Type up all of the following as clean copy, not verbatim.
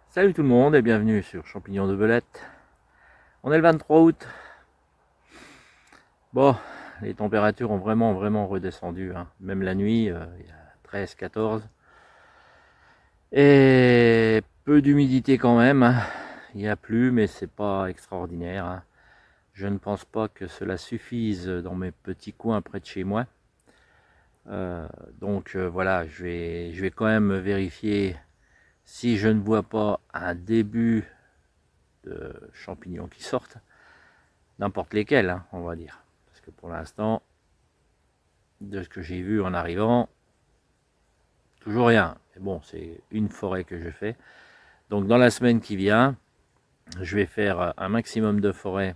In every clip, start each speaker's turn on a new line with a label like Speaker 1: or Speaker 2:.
Speaker 1: Salut tout le monde et bienvenue sur Champignons de Belette. On est le 23 août. Bon, les températures ont vraiment redescendu, hein. Même la nuit, il y a 13, 14. Et peu d'humidité quand même, hein. Il n'y a plus, mais c'est pas extraordinaire, hein. Je ne pense pas que cela suffise dans mes petits coins près de chez moi. Donc voilà, je vais quand même vérifier si je ne vois pas un début de champignons qui sortent, n'importe lesquels, hein, on va dire. Parce que pour l'instant, de ce que j'ai vu en arrivant, toujours rien. Mais bon, c'est une forêt que je fais. Donc dans la semaine qui vient, je vais faire un maximum de forêts,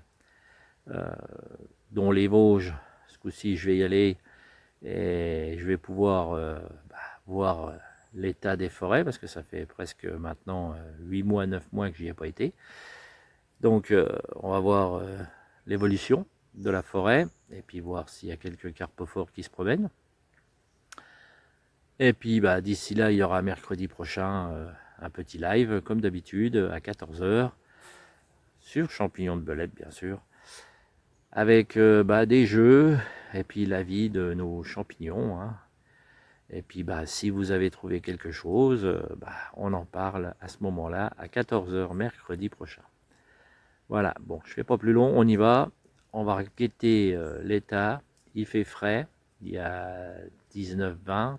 Speaker 1: dont les Vosges. Ce coup-ci, je vais y aller et je vais pouvoir voir l'état des forêts, parce que ça fait presque maintenant 8 mois, 9 mois que j'y ai pas été. Donc on va voir l'évolution de la forêt, et puis voir s'il y a quelques carpophores qui se promènent. Et puis d'ici là, il y aura mercredi prochain un petit live, comme d'habitude, à 14 h, sur Champignons de Belette, bien sûr, avec des jeux, et puis la vie de nos champignons, hein. Et puis si vous avez trouvé quelque chose, on en parle à ce moment-là, à 14 h mercredi prochain. Voilà, bon, je ne fais pas plus long, on y va. On va guetter l'état. Il fait frais, il y a 19-20,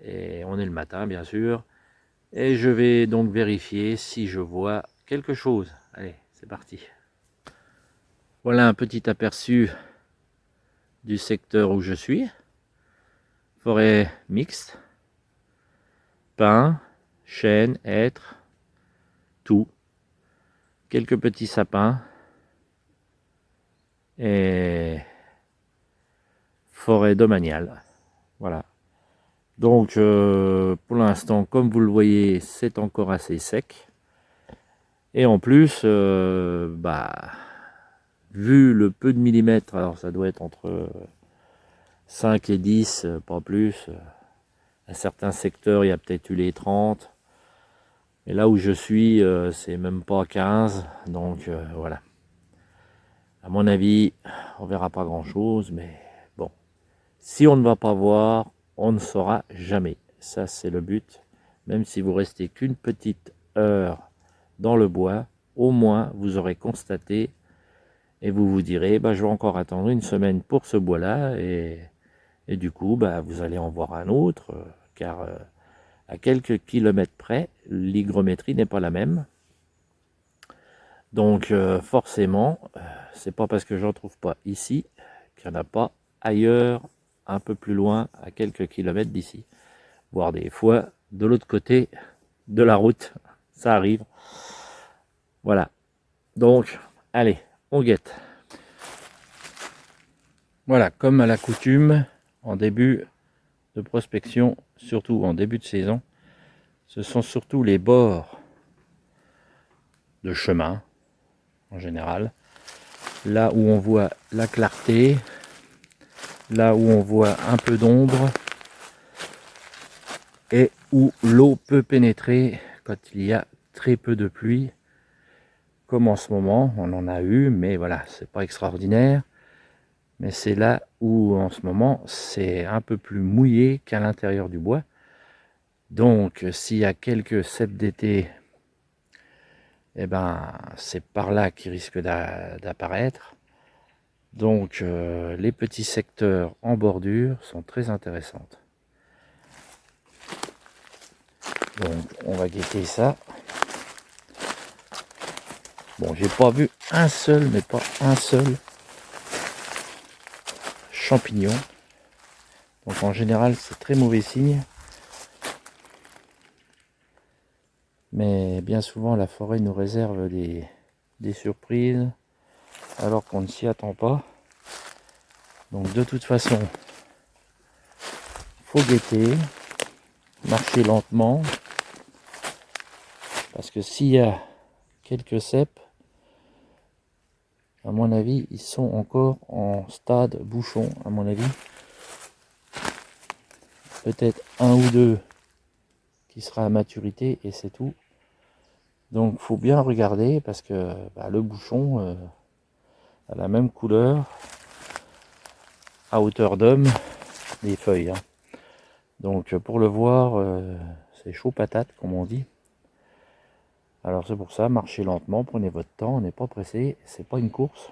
Speaker 1: et on est le matin, bien sûr. Et je vais donc vérifier si je vois quelque chose. Allez, c'est parti. Voilà un petit aperçu du secteur où je suis. Forêt mixte. Pins, chênes, hêtres, tout. Quelques petits sapins. Et forêt domaniale. Voilà. Donc pour l'instant, comme vous le voyez, c'est encore assez sec. Et en plus, vu le peu de millimètres, alors ça doit être entre 5 et 10, pas plus. À certains secteurs, il y a peut-être eu les 30. Et là où je suis, c'est même pas 15. Donc voilà. À mon avis, on verra pas grand-chose, mais bon. Si on ne va pas voir, on ne saura jamais. Ça, c'est le but. Même si vous restez qu'une petite heure dans le bois, au moins vous aurez constaté, et vous vous direz, je vais encore attendre une semaine pour ce bois-là, et du coup, vous allez en voir un autre, car à quelques kilomètres près, l'hygrométrie n'est pas la même. Donc forcément, c'est pas parce que j'en trouve pas ici qu'il n'y en a pas ailleurs, un peu plus loin, à quelques kilomètres d'ici, voire des fois de l'autre côté de la route, ça arrive. Voilà, donc allez, on guette. Voilà, comme à l'accoutume, en début de prospection, surtout en début de saison, ce sont surtout les bords de chemin, en général, là où on voit la clarté, là où on voit un peu d'ombre, et où l'eau peut pénétrer quand il y a très peu de pluie, comme en ce moment. On en a eu, mais voilà, c'est pas extraordinaire. Mais c'est là où en ce moment c'est un peu plus mouillé qu'à l'intérieur du bois. Donc s'il y a quelques cèpes d'été, c'est par là qu'ils risquent d'apparaître. Donc les petits secteurs en bordure sont très intéressants. Donc on va guetter ça. Bon, j'ai pas vu un seul, mais pas un seul champignon. Donc en général c'est très mauvais signe. Mais bien souvent la forêt nous réserve des surprises alors qu'on ne s'y attend pas. Donc de toute façon, faut guetter, marcher lentement, parce que s'il y a quelques cèpes, à mon avis, ils sont encore en stade bouchon, à mon avis. peut-être un ou deux qui sera à maturité et c'est tout. Donc faut bien regarder parce que le bouchon a la même couleur à hauteur d'homme des feuilles. Hein. Donc pour le voir, c'est chaud patate comme on dit. Alors c'est pour ça, marchez lentement, prenez votre temps, on n'est pas pressé, c'est pas une course.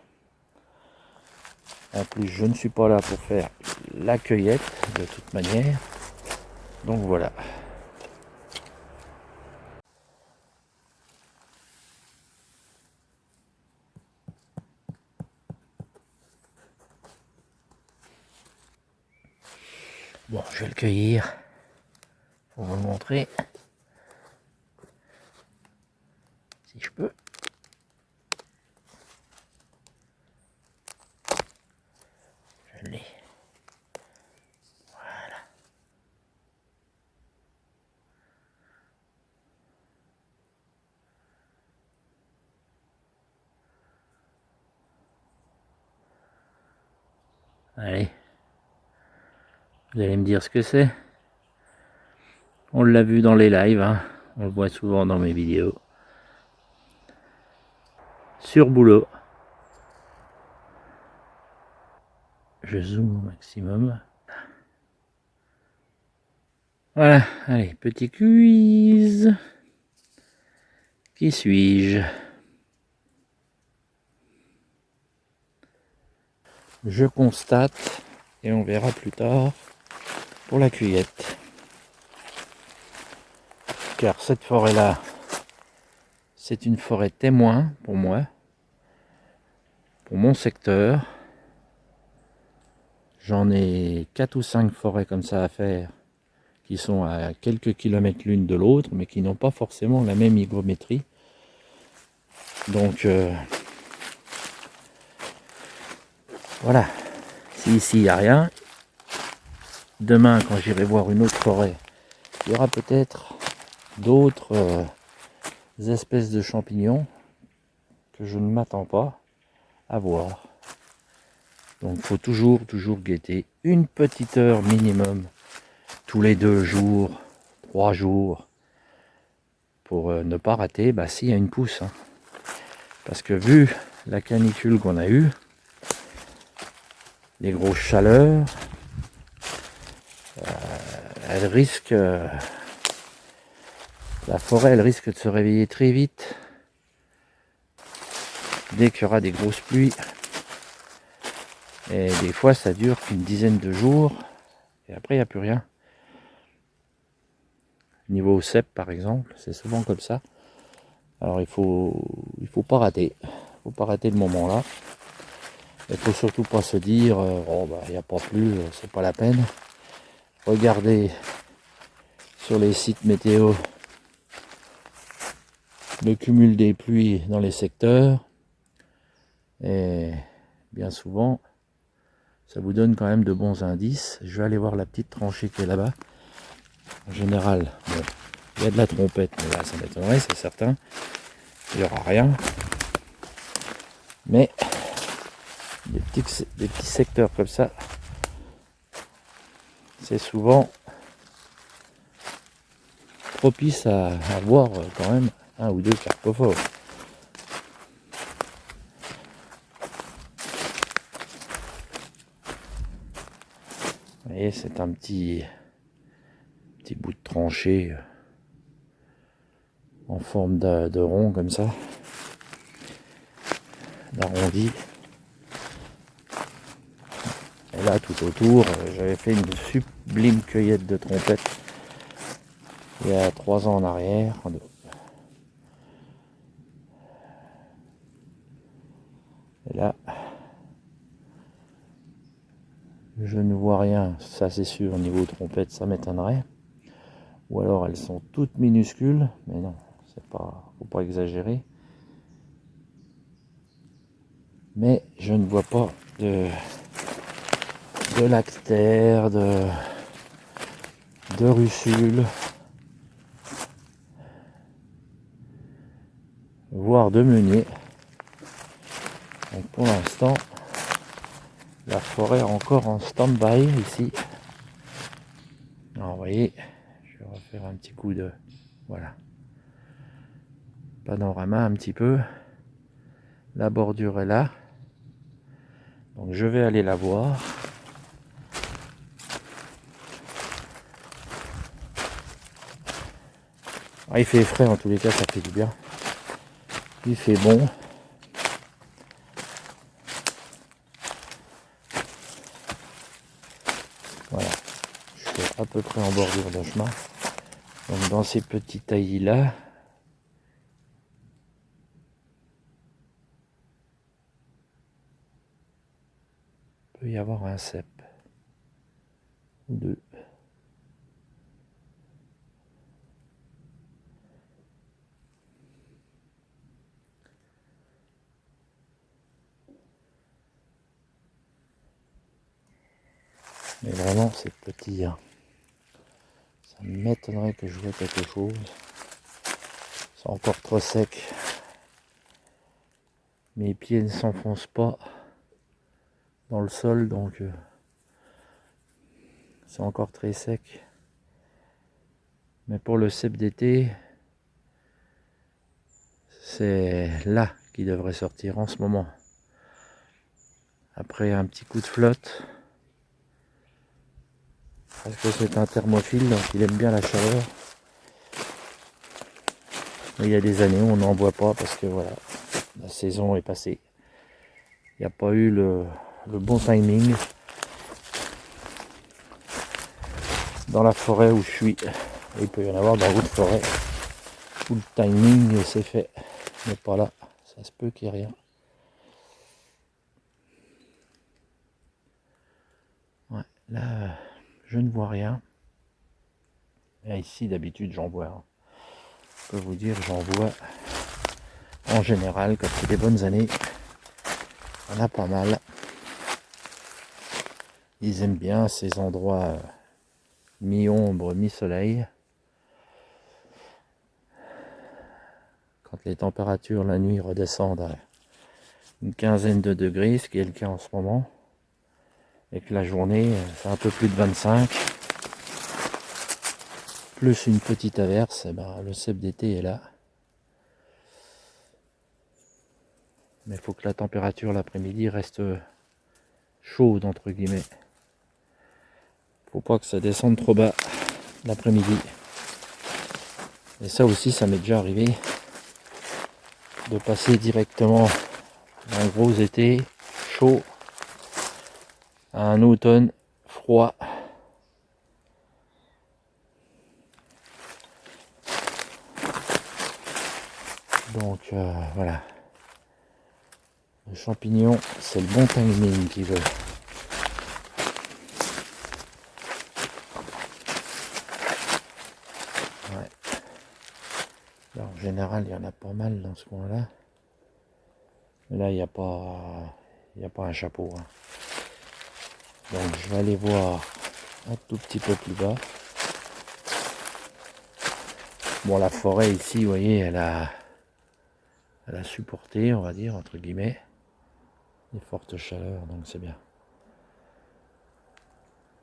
Speaker 1: En plus je ne suis pas là pour faire la cueillette de toute manière. Donc voilà. Bon, je vais le cueillir pour vous le montrer. Si je peux. Je l'ai. Voilà. Allez. Vous allez me dire ce que c'est. On l'a vu dans les lives, hein. On le voit souvent dans mes vidéos. Sur boulot. Je zoome au maximum. Voilà, allez, petit quiz. Qui suis-je? Je constate, et on verra plus tard, pour la cueillette. Car cette forêt-là, c'est une forêt témoin pour moi, pour mon secteur. J'en ai 4 ou 5 forêts comme ça à faire, qui sont à quelques kilomètres l'une de l'autre, mais qui n'ont pas forcément la même hygrométrie. Donc, voilà. Si ici il n'y a rien, demain quand j'irai voir une autre forêt, il y aura peut-être d'autres espèces de champignons que je ne m'attends pas à voir. Donc il faut toujours guetter une petite heure minimum tous les 2 jours, 3 jours pour ne pas rater s'il y a une pousse. Hein. Parce que vu la canicule qu'on a eue, les grosses chaleurs, elle risque, la forêt elle risque de se réveiller très vite dès qu'il y aura des grosses pluies. Et des fois ça dure qu'une dizaine de jours et après il n'y a plus rien. Niveau cep par exemple, c'est souvent comme ça. Alors il faut pas rater. Il faut pas rater le moment là. Il faut surtout pas se dire il n'y a pas plu, c'est pas la peine. Regardez sur les sites météo le cumul des pluies dans les secteurs. Et bien souvent, ça vous donne quand même de bons indices. Je vais aller voir la petite tranchée qui est là-bas. En général, bon, il y a de la trompette, mais là ça m'étonnerait, c'est certain. Il n'y aura rien. Mais des petits secteurs comme ça, c'est souvent propice à avoir quand même un ou deux carpophores. Vous voyez, c'est un petit bout de tranchée en forme de rond comme ça, d'arrondi. Et là tout autour, j'avais fait une sublime cueillette de trompettes il y a 3 ans en arrière. Et là, je ne vois rien, ça c'est sûr, au niveau trompette, ça m'étonnerait. Ou alors elles sont toutes minuscules, mais non, faut pas exagérer. Mais je ne vois pas de lactaire, de russule, voire de meunier. Donc pour l'instant, la forêt est encore en stand-by ici. vous voyez, je vais refaire un petit coup de... Voilà. Panorama un petit peu. La bordure est là. Donc je vais aller la voir. Ah, il fait frais en tous les cas, ça fait du bien. Il fait bon. Voilà. Je suis à peu près en bordure de chemin. Donc dans ces petits taillis là, il peut y avoir un cep. Ou deux. Mais vraiment c'est petit. Hein. Ça m'étonnerait que je vois quelque chose. C'est encore trop sec. Mes pieds ne s'enfoncent pas dans le sol, donc c'est encore très sec. Mais pour le cep d'été, c'est là qu'il devrait sortir en ce moment. Après un petit coup de flotte, parce que c'est un thermophile, donc il aime bien la chaleur. Mais il y a des années où on n'en voit pas parce que voilà, la saison est passée. Il n'y a pas eu le bon timing dans la forêt où je suis. Et il peut y en avoir dans d'autres forêts où le timing c'est fait, mais pas là. Ça se peut qu'il n'y ait rien. Ouais, là, je ne vois rien. Et ici, d'habitude, j'en vois. Hein. Je peux vous dire, j'en vois en général, quand c'est des bonnes années. On a pas mal. Ils aiment bien ces endroits mi-ombre, mi-soleil. Quand les températures la nuit redescendent à une quinzaine de degrés, ce qui est le cas en ce moment, et que la journée, c'est un peu plus de 25, plus une petite averse, et ben, le cep d'été est là. Mais il faut que la température l'après-midi reste chaude, entre guillemets. Faut pas que ça descende trop bas l'après-midi. Et ça aussi, ça m'est déjà arrivé de passer directement d'un gros été chaud à un automne froid. Donc voilà. Le champignon, c'est le bon timing qui veut. Ouais. Alors, en général, il y en a pas mal dans ce coin-là. Mais là, il n'y a pas un chapeau. Hein. Donc, je vais aller voir un tout petit peu plus bas. Bon, la forêt ici, vous voyez, elle a supporté, on va dire, entre guillemets, les fortes chaleurs, donc c'est bien.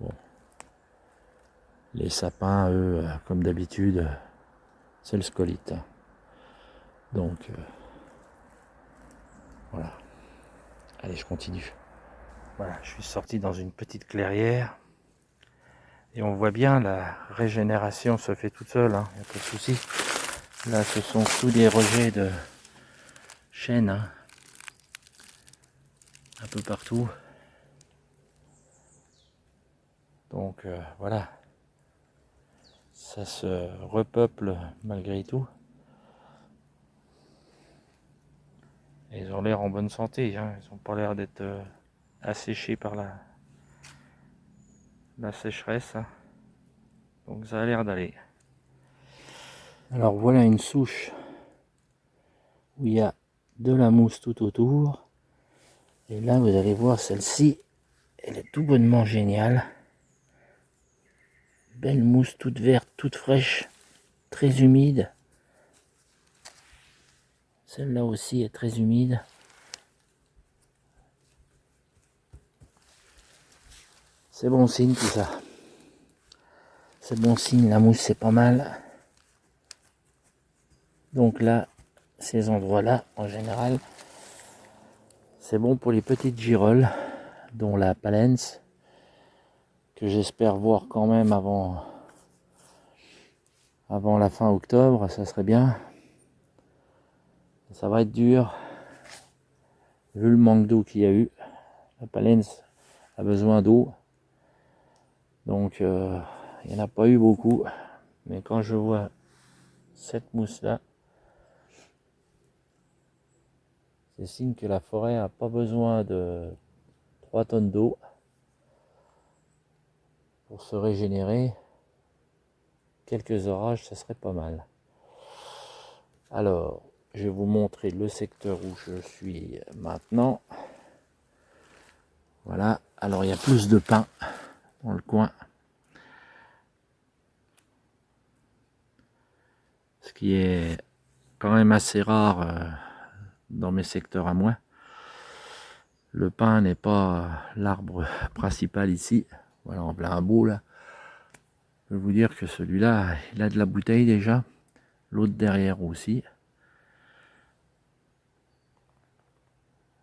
Speaker 1: Bon. Les sapins, eux, comme d'habitude, c'est le scolite. Donc, voilà. Allez, je continue. Voilà, je suis sorti dans une petite clairière. Et on voit bien, la régénération se fait toute seule, hein, il n'y a pas de souci. Là, ce sont tous des rejets de chênes, hein, un peu partout. Donc, voilà. Ça se repeuple malgré tout. Et ils ont l'air en bonne santé, hein. Ils n'ont pas l'air d'être asséchés par la sécheresse. Hein. Donc ça a l'air d'aller. Alors voilà une souche où il y a de la mousse tout autour. Et là vous allez voir celle-ci, elle est tout bonnement géniale. Belle mousse toute verte, toute fraîche, très humide. Celle-là aussi est très humide. C'est bon signe tout ça. C'est bon signe, la mousse c'est pas mal. Donc là, ces endroits-là, en général, c'est bon pour les petites girolles, dont la palens, que j'espère voir quand même avant la fin octobre, ça serait bien. Ça va être dur, vu le manque d'eau qu'il y a eu. La palens a besoin d'eau, donc il n'y en a pas eu beaucoup. Mais quand je vois cette mousse-là, c'est signe que la forêt n'a pas besoin de 3 tonnes d'eau pour se régénérer. Quelques orages, ça serait pas mal. Alors, je vais vous montrer le secteur où je suis maintenant. Voilà, alors il y a plus de pins dans le coin. Ce qui est quand même assez rare dans mes secteurs à moi. Le pin n'est pas l'arbre principal ici. Voilà, en plein bout là. Je peux vous dire que celui-là, il a de la bouteille déjà. L'autre derrière aussi.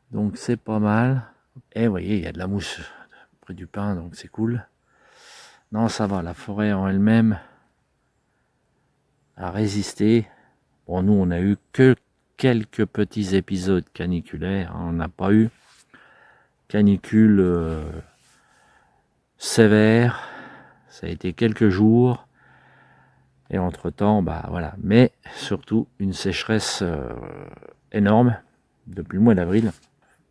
Speaker 1: Donc c'est pas mal. Et vous voyez, il y a de la mousse près du pin, donc c'est cool. Non, ça va, la forêt en elle-même a résisté. Bon, nous, on a eu que quelques petits épisodes caniculaires. On n'a pas eu canicule sévère. Ça a été quelques jours. Et entre-temps, bah voilà. Mais surtout, une sécheresse énorme depuis le mois d'avril.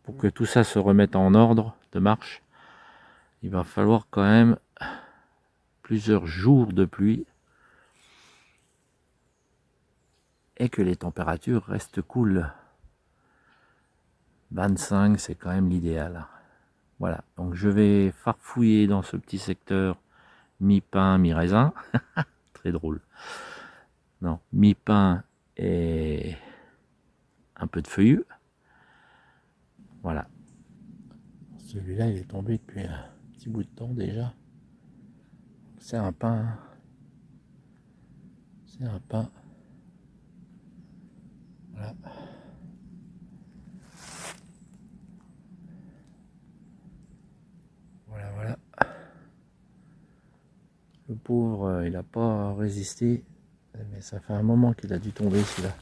Speaker 1: Pour que tout ça se remette en ordre de marche, il va falloir quand même plusieurs jours de pluie et que les températures restent cool. 25, c'est quand même l'idéal. Voilà, donc je vais farfouiller dans ce petit secteur mi-pain, mi-raisin. Très drôle. Non, mi-pain et un peu de feuillus. Voilà. Celui-là, il est tombé depuis un petit bout de temps déjà. C'est un pain. C'est un pain. Voilà. Voilà, voilà. Le pauvre, il n'a pas résisté. Mais ça fait un moment qu'il a dû tomber celui-là.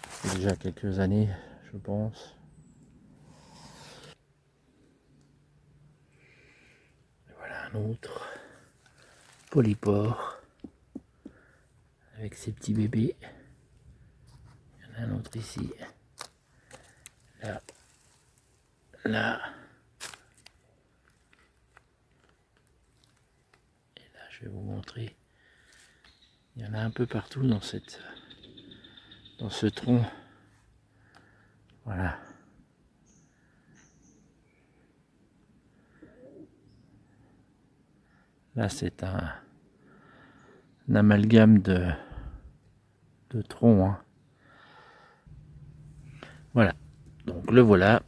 Speaker 1: C'est déjà quelques années, je pense. Et voilà un autre. Polypore. Avec ses petits bébés. Il y en a un autre ici. Là. Là. Et là, je vais vous montrer. Il y en a un peu partout dans ce tronc. Voilà. Là, c'est un amalgame de troncs. Hein. Voilà. Donc le voilà.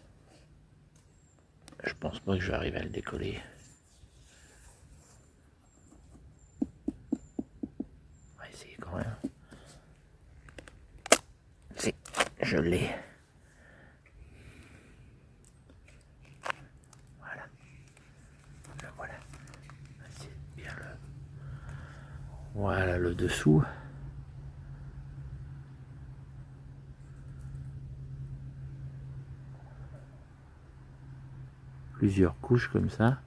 Speaker 1: Je pense pas que je vais arriver à le décoller. On va essayer quand même. Si, je l'ai. Voilà. Le voilà. C'est bien le. Voilà le dessous. Plusieurs couches comme ça.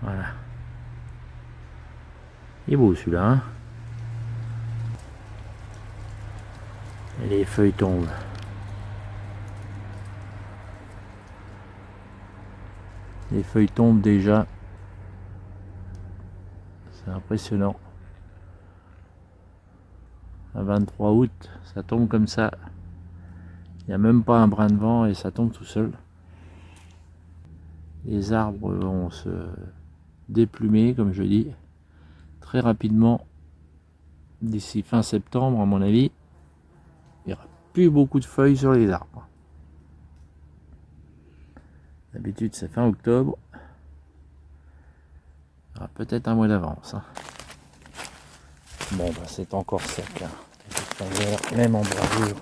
Speaker 1: Voilà. Il est beau celui-là. Hein, et les feuilles tombent. Les feuilles tombent déjà. C'est impressionnant. Le 23 août, ça tombe comme ça. Il n'y a même pas un brin de vent et ça tombe tout seul. Les arbres vont se déplumer, comme je dis, très rapidement. D'ici fin septembre, à mon avis, il n'y aura plus beaucoup de feuilles sur les arbres. D'habitude c'est fin octobre. Il y aura peut-être un mois d'avance. Hein. Bon, bah, c'est encore sec. Hein. Même en bordure,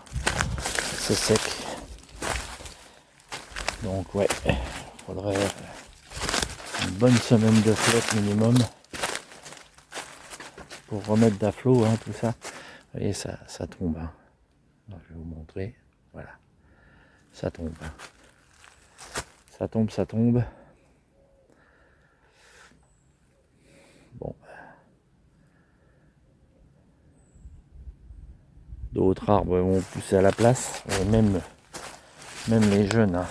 Speaker 1: c'est sec. Donc ouais, il faudrait une bonne semaine de flotte minimum pour remettre d'aflot, hein, tout ça. Vous voyez, ça tombe. Hein. Alors, je vais vous montrer. Voilà, ça tombe. Hein. Ça tombe. Bon. D'autres arbres vont pousser à la place. Et même les jeunes, hein,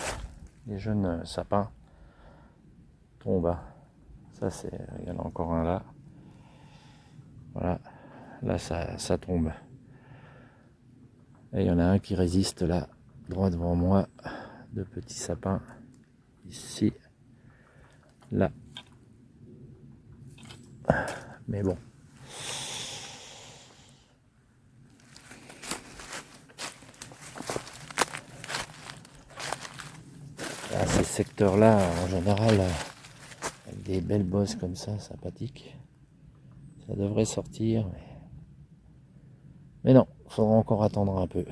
Speaker 1: les jeunes sapins tombent. Hein. Ça c'est, il y en a encore un là. Voilà, là ça tombe. Et il y en a un qui résiste là, droit devant moi, de petits sapins. Ici, là. Mais bon. Là, ces secteurs-là, en général, avec des belles bosses comme ça, sympathiques, ça devrait sortir. Mais non, il faudra encore attendre un peu.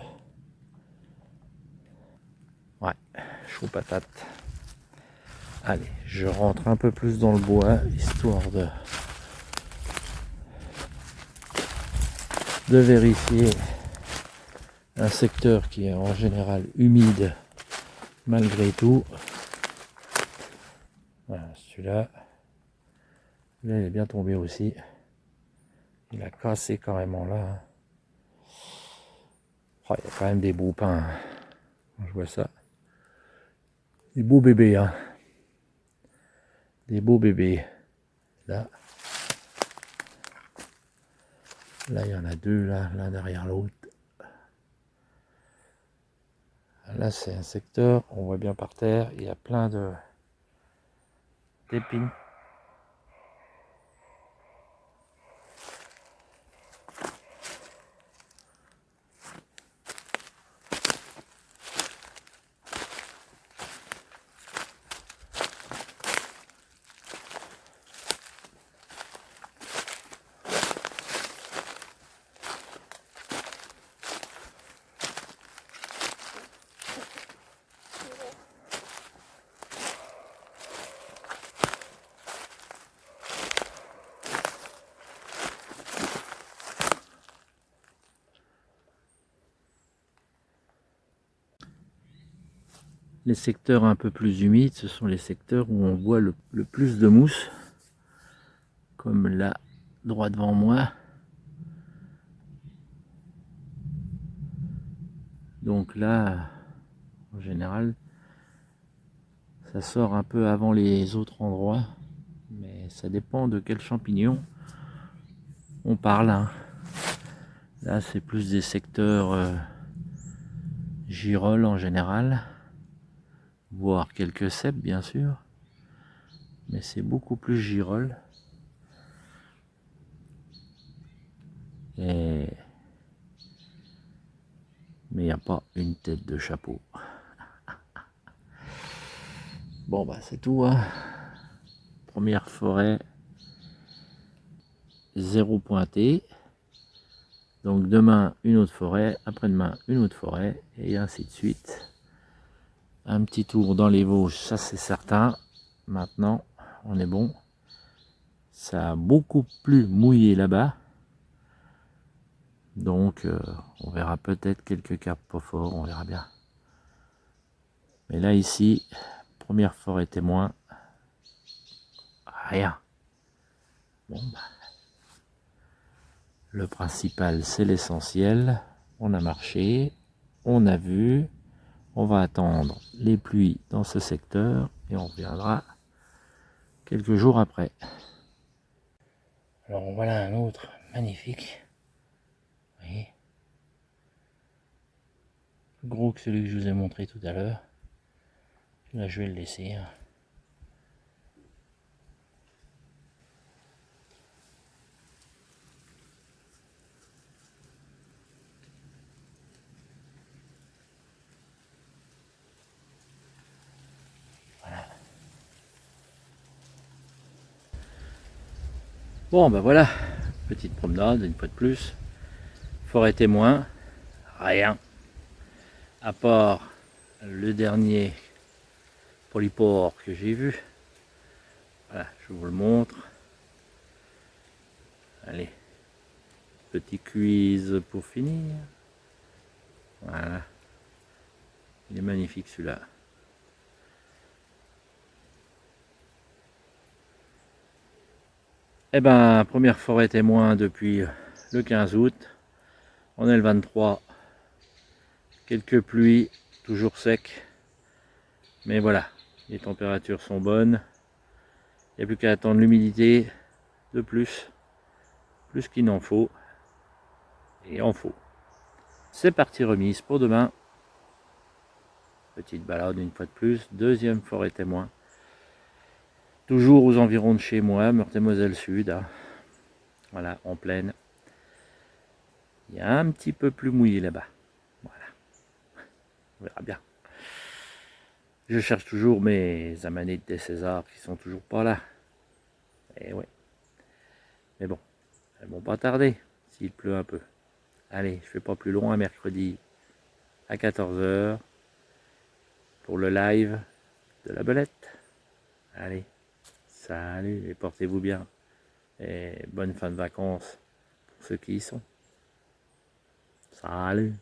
Speaker 1: Ouais, chaud patate. Allez, je rentre un peu plus dans le bois, histoire de vérifier un secteur qui est en général humide malgré tout. Voilà, celui-là, il est bien tombé aussi. Il a cassé carrément là. Oh, il y a quand même des beaux pins. Je vois ça. Des beaux bébés, hein. Des beaux bébés. Là, il y en a deux, là, l'un derrière l'autre. Là, c'est un secteur, on voit bien par terre, il y a plein d'épines. Les secteurs un peu plus humides, ce sont les secteurs où on voit le plus de mousse, comme là, droit devant moi. Donc là, en général, ça sort un peu avant les autres endroits, mais ça dépend de quel champignon on parle. Hein. Là, c'est plus des secteurs girolles en général, voire quelques cèpes bien sûr, mais c'est beaucoup plus girolles. Mais il n'y a pas une tête de chapeau. Bon bah c'est tout. Hein. Première forêt, 0 pointé. Donc demain une autre forêt, après-demain une autre forêt, et ainsi de suite. Un petit tour dans les Vosges, ça c'est certain. Maintenant, on est bon. Ça a beaucoup plus mouillé là-bas. Donc on verra peut-être quelques carpes pas forts, on verra bien. Mais là ici, première forêt témoin, rien. Bon bah. Le principal, c'est l'essentiel. On a marché, on a vu, on va attendre les pluies dans ce secteur et on reviendra quelques jours après. Alors voilà un autre magnifique. Vous voyez, plus gros que celui que je vous ai montré tout à l'heure. Là, je vais le laisser. Voilà. Bon ben voilà, petite promenade une fois de plus. Forêt témoin, rien. À part le dernier polypore que j'ai vu. Voilà, je vous le montre. Allez, petit quiz pour finir. Voilà. Il est magnifique celui-là. Eh ben, première forêt témoin depuis le 15 août. On est le 23. Quelques pluies, toujours sec. Mais voilà, les températures sont bonnes. Il n'y a plus qu'à attendre l'humidité de plus qu'il n'en faut. Et en faut. C'est parti remise pour demain. Petite balade une fois de plus. Deuxième forêt témoin. Toujours aux environs de chez moi, Meurthe-et-Moselle Sud. Hein. Voilà, en plaine. Il y a un petit peu plus mouillé là-bas. Voilà. On verra bien. Je cherche toujours mes amanites des Césars qui sont toujours pas là. Et ouais. Mais bon, elles vont pas tarder s'il pleut un peu. Allez, je fais pas plus long, un mercredi à 14 h pour le live de la belette. Allez, salut et portez-vous bien. Et bonne fin de vacances pour ceux qui y sont. Salut.